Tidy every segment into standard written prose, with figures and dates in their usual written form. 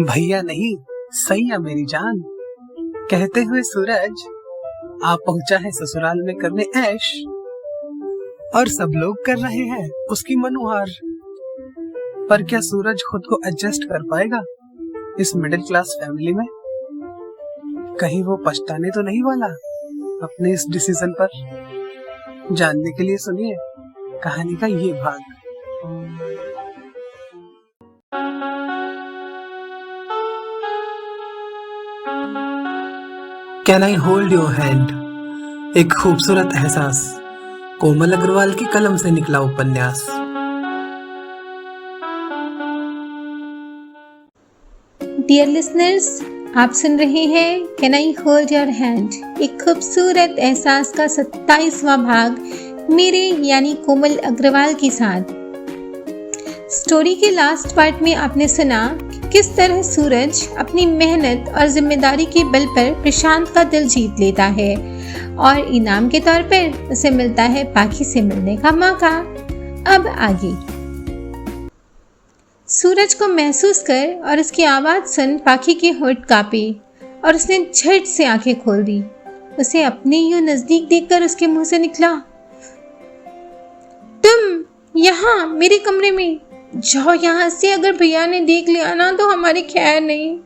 भैया नहीं, सैया मेरी जान, कहते हुए सूरज आ पहुंचा है ससुराल में करने ऐश, और सब लोग कर रहे हैं उसकी मनुहार। पर क्या सूरज खुद को एडजस्ट कर पाएगा इस मिडिल क्लास फैमिली में? कहीं वो पछताने तो नहीं वाला अपने इस डिसीजन पर? जानने के लिए सुनिए कहानी का ये भाग। Can I hold your hand, एक खूबसूरत एहसास, कोमल अग्रवाल की कलम से निकला उपन्यास। डियर लिसनर्स, आप सुन रहे हैं can I hold your hand, एक खूबसूरत एहसास का 27वां भाग मेरे यानी कोमल अग्रवाल के साथ। स्टोरी के लास्ट पार्ट में आपने सुना किस तरह सूरज अपनी मेहनत और जिम्मेदारी के बल पर प्रशांत का दिल जीत लेता है और इनाम के तौर पर उसे मिलता है पाखी से मिलने का मौका। अब आगे। सूरज को महसूस कर और उसकी आवाज सुन पाखी के होंठ कांपे और उसने झट से आंखें खोल दी। उसे अपने यूं नजदीक देखकर उसके मुंह से निकला, तुम यहाँ मेरे कमरे में? जाओ यहाँ से, अगर भैया ने देख लिया ना तो हमारी खैर नहीं।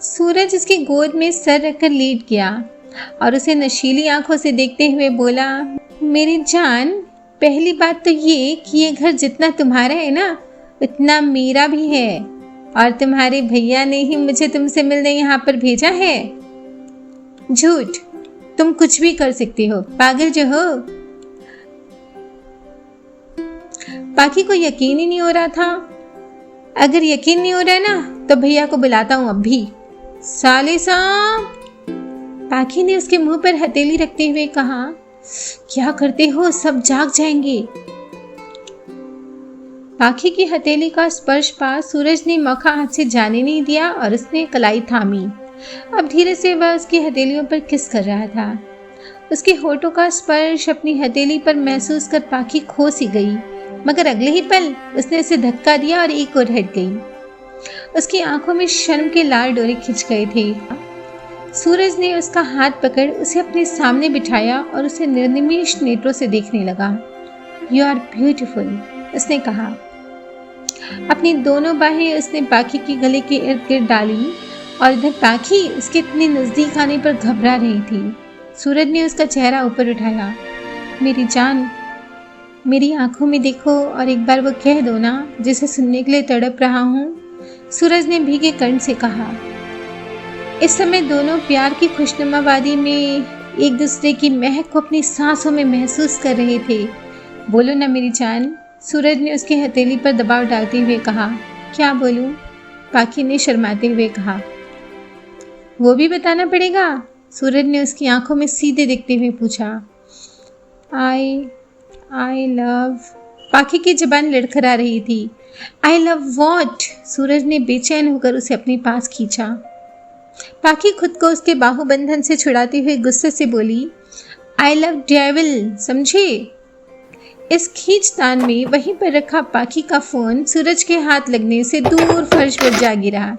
सूरज उसकी गोद में सर रखकर लेट गया और उसे नशीली आंखों से देखते हुए बोला, मेरी जान, पहली बात तो ये कि ये घर जितना तुम्हारा है ना उतना मेरा भी है, और तुम्हारे भैया ने ही मुझे तुमसे मिलने यहाँ पर भेजा है। झूठ, तुम कुछ भी कर सकती हो, पागल जो हो। पाखी को यकीन ही नहीं हो रहा था। अगर यकीन नहीं हो रहा है ना तो भैया को बुलाता हूं अभी। साले साहब, पाखी ने उसके मुंह पर हथेली रखते हुए कहा, क्या करते हो, सब जाग जाएंगे। पाखी की हथेली का स्पर्श पा सूरज ने मौका हाथ से जाने नहीं दिया और उसने कलाई थामी। अब धीरे से वह उसकी हथेलियों पर किस कर रहा था। उसके होठों का स्पर्श अपनी हथेली पर महसूस कर पाखी खो सी गई, मगर अगले ही पल उसने उसे धक्का दिया और एक ओर हट गई। उसकी आंखों में शर्म के लाल डोरे खिंच गए थे। सूरज ने उसका हाथ पकड़ उसे अपने सामने बिठाया और उसे निर्निमेष नेत्रों से देखने लगा। यू आर ब्यूटीफुल, उसने कहा। अपनी दोनों बाहें उसने पाखी के गले के इर्द गिर्द डाली और इधर पाखी उसके इतने नजदीक आने पर घबरा रही थी। सूरज ने उसका चेहरा ऊपर उठाया, मेरी जान, मेरी आंखों में देखो और एक बार वो कह दो ना जिसे सुनने के लिए तड़प रहा हूँ। सूरज ने भीगे कंठ से कहा। इस समय दोनों प्यार की खुशनुमा वादी में एक दूसरे की महक को अपनी सांसों में महसूस कर रहे थे। बोलो ना मेरी जान, सूरज ने उसकी हथेली पर दबाव डालते हुए कहा। क्या बोलूं? पाखी ने शर्माते हुए कहा। वो भी बताना पड़ेगा? सूरज ने उसकी आंखों में सीधे देखते हुए पूछा। आई लव, पाखी की जुबान लड़खड़ा रही थी। I love what? सूरज ने बेचैन होकर उसे अपने पास खींचा। पाखी खुद को उसके बाहुबंधन से छुड़ाते हुए गुस्से से बोली, आई लव डेविल, समझे? इस खींचतान में वहीं पर रखा पाखी का फोन सूरज के हाथ लगने से दूर फर्श पर जा गिरा।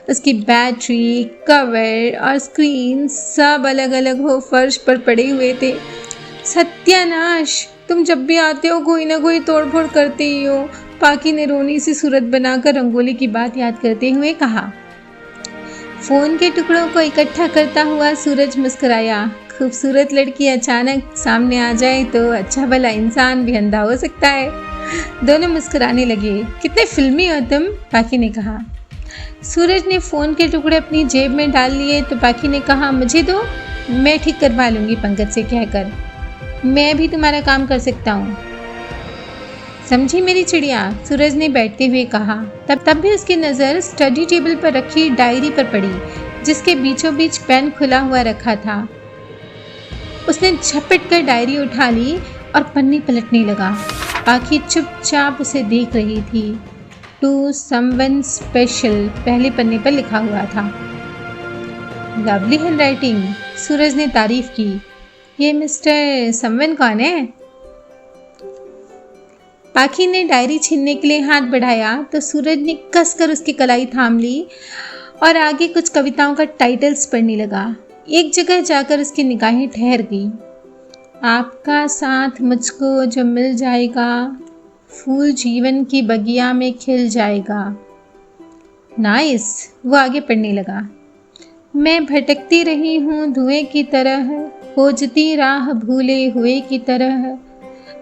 उसकी बैटरी, कवर और स्क्रीन सब अलग अलग हो फर्श पर पड़े हुए थे। सत्यानाश, तुम जब भी आते हो कोई ना कोई तोड़फोड़ करते ही हो, पाखी ने रोनी सी सूरत बनाकर रंगोली की बात याद करते हुए कहा। फोन के टुकड़ों को इकट्ठा करता हुआ सूरज मुस्कुराया। खूबसूरत लड़की अचानक सामने आ जाए तो अच्छा भला इंसान भी अंधा हो सकता है। दोनों मुस्कुराने लगे। कितने फिल्मी हो तुम, पाखी ने कहा। सूरज ने फोन के टुकड़े अपनी जेब में डाल लिए तो पाखी ने कहा, मुझे दो, मैं ठीक करवा लूंगी पंकज से कहकर। मैं भी तुम्हारा काम कर सकता हूँ, समझी मेरी चिड़िया, सूरज ने बैठते हुए कहा। तब भी उसकी नज़र स्टडी टेबल पर रखी डायरी पर पड़ी जिसके बीचों बीच पेन खुला हुआ रखा था। उसने झपट कर डायरी उठा ली और पन्ने पलटने लगा। पाखी चुपचाप उसे देख रही थी। टू समवन स्पेशल पहले पन्ने पर लिखा हुआ था। लवली हैंडराइटिंग, सूरज ने तारीफ की। ये मिस्टर समवन कौन है? पाखी ने डायरी छीनने के लिए हाथ बढ़ाया तो सूरज ने कसकर उसकी कलाई थाम ली और आगे कुछ कविताओं का टाइटल्स पढ़ने लगा। एक जगह जाकर उसकी निगाहें ठहर गई। आपका साथ मुझको जो मिल जाएगा, फूल जीवन की बगिया में खिल जाएगा। नाइस। वो आगे पढ़ने लगा। मैं भटकती रही हूँ धुएं की तरह, खोजती राह भूले हुए की तरह।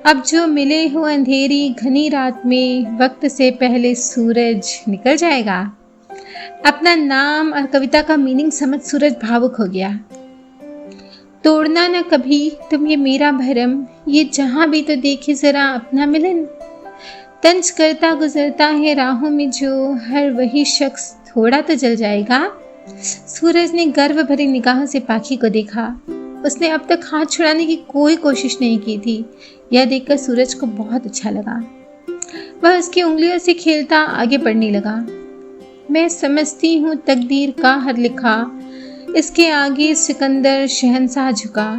अब जो मिले हो अंधेरी घनी रात में, वक्त से पहले सूरज निकल जाएगा। अपना नाम और कविता का मीनिंग समझ सूरज भावुक हो गया। तोड़ना न कभी तुम ये मेरा भरम, ये जहां भी तो देखे जरा अपना मिलन। तंज करता गुजरता है राहों में जो, हर वही शख्स थोड़ा तो जल जाएगा। सूरज ने गर्व भरी निगाहों से पाखी को देखा। उसने अब तक हाथ छुड़ाने की कोई कोशिश नहीं की थी। यह देखकर सूरज को बहुत अच्छा लगा। वह उसकी उंगलियों से खेलता आगे बढ़ने लगा। मैं समझती हूँ तकदीर का हर लिखा, इसके आगे सिकंदर शहंशाह झुका।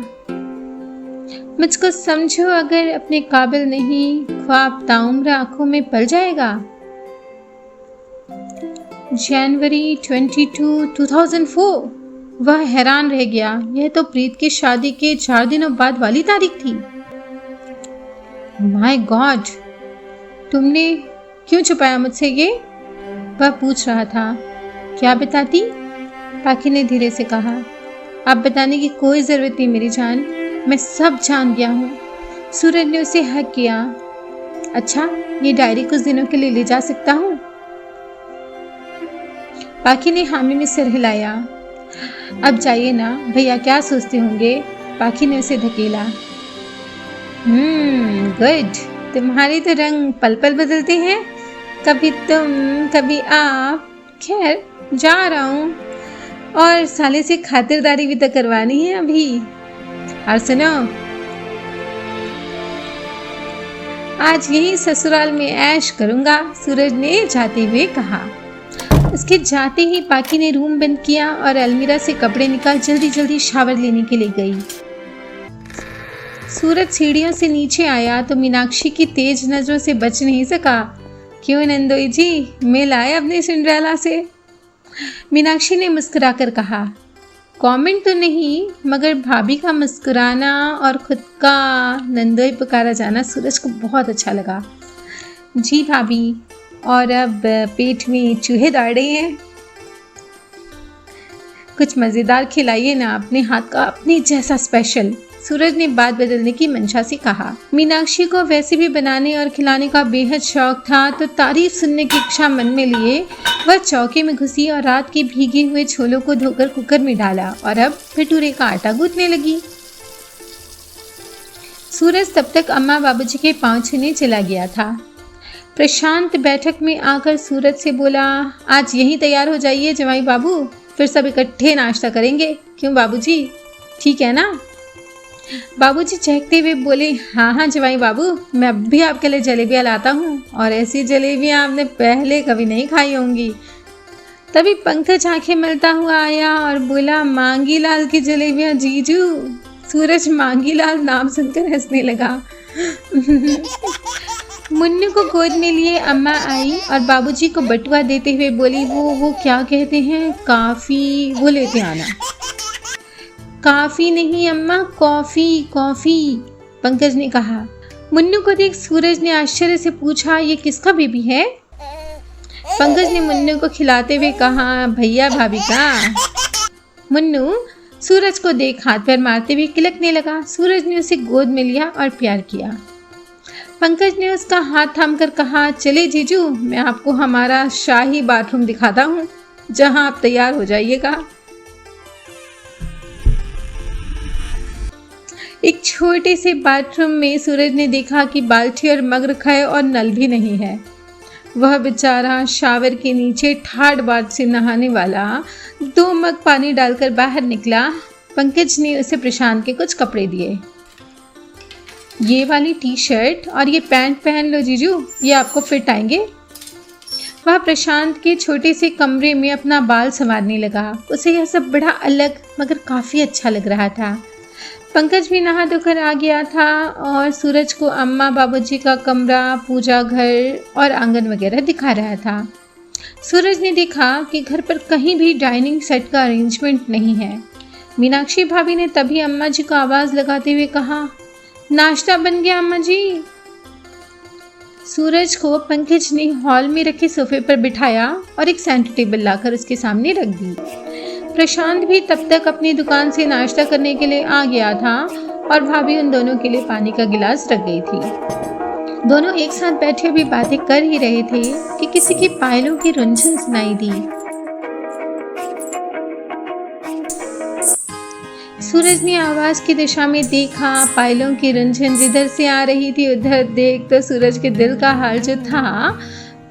मुझको समझो अगर अपने काबिल नहीं, ख्वाब ताउम्र आंखों में पल जाएगा। जनवरी 22, 2004। वह हैरान रह गया। यह तो प्रीत की शादी के 4 दिनों बाद वाली तारीख थी। माय गॉड, तुमने क्यों छुपाया मुझसे ये? वह पूछ रहा था। क्या बताती? पाखी ने धीरे से कहा। अब बताने की कोई जरूरत नहीं मेरी जान, मैं सब जान गया हूँ। सूरज ने उसे हक किया। अच्छा, ये डायरी कुछ दिनों के लिए ले जा सकता हूँ? पाखी ने हामी में सिर हिलाया। अब जाइए ना, भैया क्या सोचते होंगे? पाखी ने उसे धकेला। गुड, तुम्हारे तो रंग पल पल बदलते हैं, कभी तुम कभी आप। खैर, जा रहा हूँ, और साले से खातिरदारी भी तो करवानी है अभी। और सुनो, आज यही ससुराल में ऐश करूंगा, सूरज ने जाते हुए कहा। उसके जाते ही पाखी ने रूम बंद किया और अलमीरा से कपड़े निकाल जल्दी जल्दी शावर लेने के लिए गई। सूरज सीढ़ियों से नीचे आया तो मीनाक्षी की तेज नजरों से बच नहीं सका। क्यों नंदोई जी, मिल आए अपनी सिंड्रेला से? मीनाक्षी ने मुस्कुराकर कहा। कमेंट तो नहीं, मगर भाभी का मुस्कुराना और खुद का नंदोई पुकारा जाना सूरज को बहुत अच्छा लगा। जी भाभी, और अब पेट में चूहे दौड़ रहे हैं। कुछ मज़ेदार खिलाइए ना, अपने हाथ का अपने जैसा स्पेशल। सूरज ने बात बदलने की मंशा से कहा। मीनाक्षी को वैसे भी बनाने और खिलाने का बेहद शौक था, तो तारीफ सुनने की इच्छा मन में लिए वह चौके में घुसी और रात के भीगे हुए छोलों को धोकर कुकर में डाला और अब भटूरे का आटा गूंथने लगी। सूरज तब तक अम्मा बाबूजी के पांव छूने चला गया था। प्रशांत बैठक में आकर सूरज से बोला, आज यहीं तैयार हो जाइए जमाई बाबू, फिर सब इकट्ठे नाश्ता करेंगे। क्यों बाबूजी, ठीक है ना? बाबूजी चहकते हुए बोले, हाँ हाँ जवाई बाबू, मैं अब भी आपके लिए जलेबियाँ लाता हूँ, और ऐसी जलेबियाँ आपने पहले कभी नहीं खाई होंगी। तभी पंकज आंखें मलता हुआ आया और बोला, मांगी लाल की जलेबियाँ जीजू। सूरज मांगी लाल नाम सुनकर हंसने लगा। मुन्नू को गोद में लिए अम्मा आई और बाबूजी को बटुआ देते हुए बोली, वो क्या कहते हैं, काफ़ी, वो लेते आना। काफ़ी नहीं अम्मा, कॉफ़ी कॉफ़ी, पंकज ने कहा। मुन्नू को देख सूरज ने आश्चर्य से पूछा, ये किसका बेबी है? पंकज ने मुन्नू को खिलाते हुए कहा, भैया भाभी का। मुन्नू सूरज को देख हाथ पैर मारते हुए किलकने लगा। सूरज ने उसे गोद में लिया और प्यार किया। पंकज ने उसका हाथ थामकर कहा, चले जीजू, मैं आपको हमारा शाही बाथरूम दिखाता हूँ, जहाँ आप तैयार हो जाइएगा। एक छोटे से बाथरूम में सूरज ने देखा कि बाल्टी और मग रखा है और नल भी नहीं है। वह बेचारा शावर के नीचे ठाड़ बाट से नहाने वाला 2 मग पानी डालकर बाहर निकला। पंकज ने उसे प्रशांत के कुछ कपड़े दिए। ये वाली टी शर्ट और ये पैंट पहन लो जीजू, ये आपको फिट आएंगे। वह प्रशांत के छोटे से कमरे में अपना बाल संवारने लगा। उसे यह सब बड़ा अलग मगर काफ़ी अच्छा लग रहा था। पंकज भी नहा धोकर आ गया था और सूरज को अम्मा बाबूजी का कमरा, पूजा घर और आंगन वगैरह दिखा रहा था। सूरज ने देखा कि घर पर कहीं भी डाइनिंग सेट का अरेंजमेंट नहीं है। मीनाक्षी भाभी ने तभी अम्मा जी को आवाज़ लगाते हुए कहा, नाश्ता बन गया अम्मा जी। सूरज को पंकज ने हॉल में रखे सोफे पर बिठाया और एक सेंटर टेबल लाकर उसके सामने रख दी। प्रशांत भी तब तक अपनी दुकान से नाश्ता करने के लिए आ गया था और भाभी उन दोनों के लिए पानी का गिलास रख गई थी। दोनों एक साथ बैठे भी बातें कर ही रहे थे कि किसी की पायलों की रुंझन सुनाई दी। सूरज ने आवाज की दिशा में देखा। पायलों की रुंझन जिधर से आ रही थी उधर देख तो सूरज के दिल का हाल जो था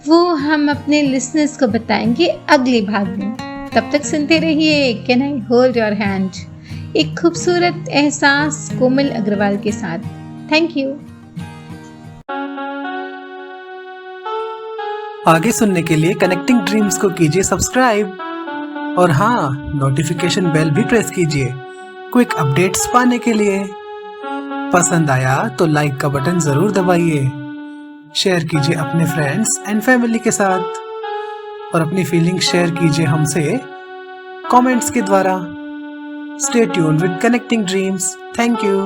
वो हम अपने लिसनर्स को बताएंगे अगले भाग में। तब तक सुनते रहिए can I hold your hand, एक खूबसूरत एहसास कोमल अग्रवाल के साथ। Thank you. आगे सुनने के लिए कनेक्टिंग ड्रीम्स को कीजिए सब्सक्राइब और हाँ, नोटिफिकेशन बेल भी प्रेस कीजिए क्विक अपडेट्स पाने के लिए। पसंद आया तो लाइक का बटन जरूर दबाइए, शेयर कीजिए अपने फ्रेंड्स एंड फैमिली के साथ और अपनी फीलिंग्स शेयर कीजिए हमसे कमेंट्स के द्वारा। Stay tuned with connecting dreams. Thank you.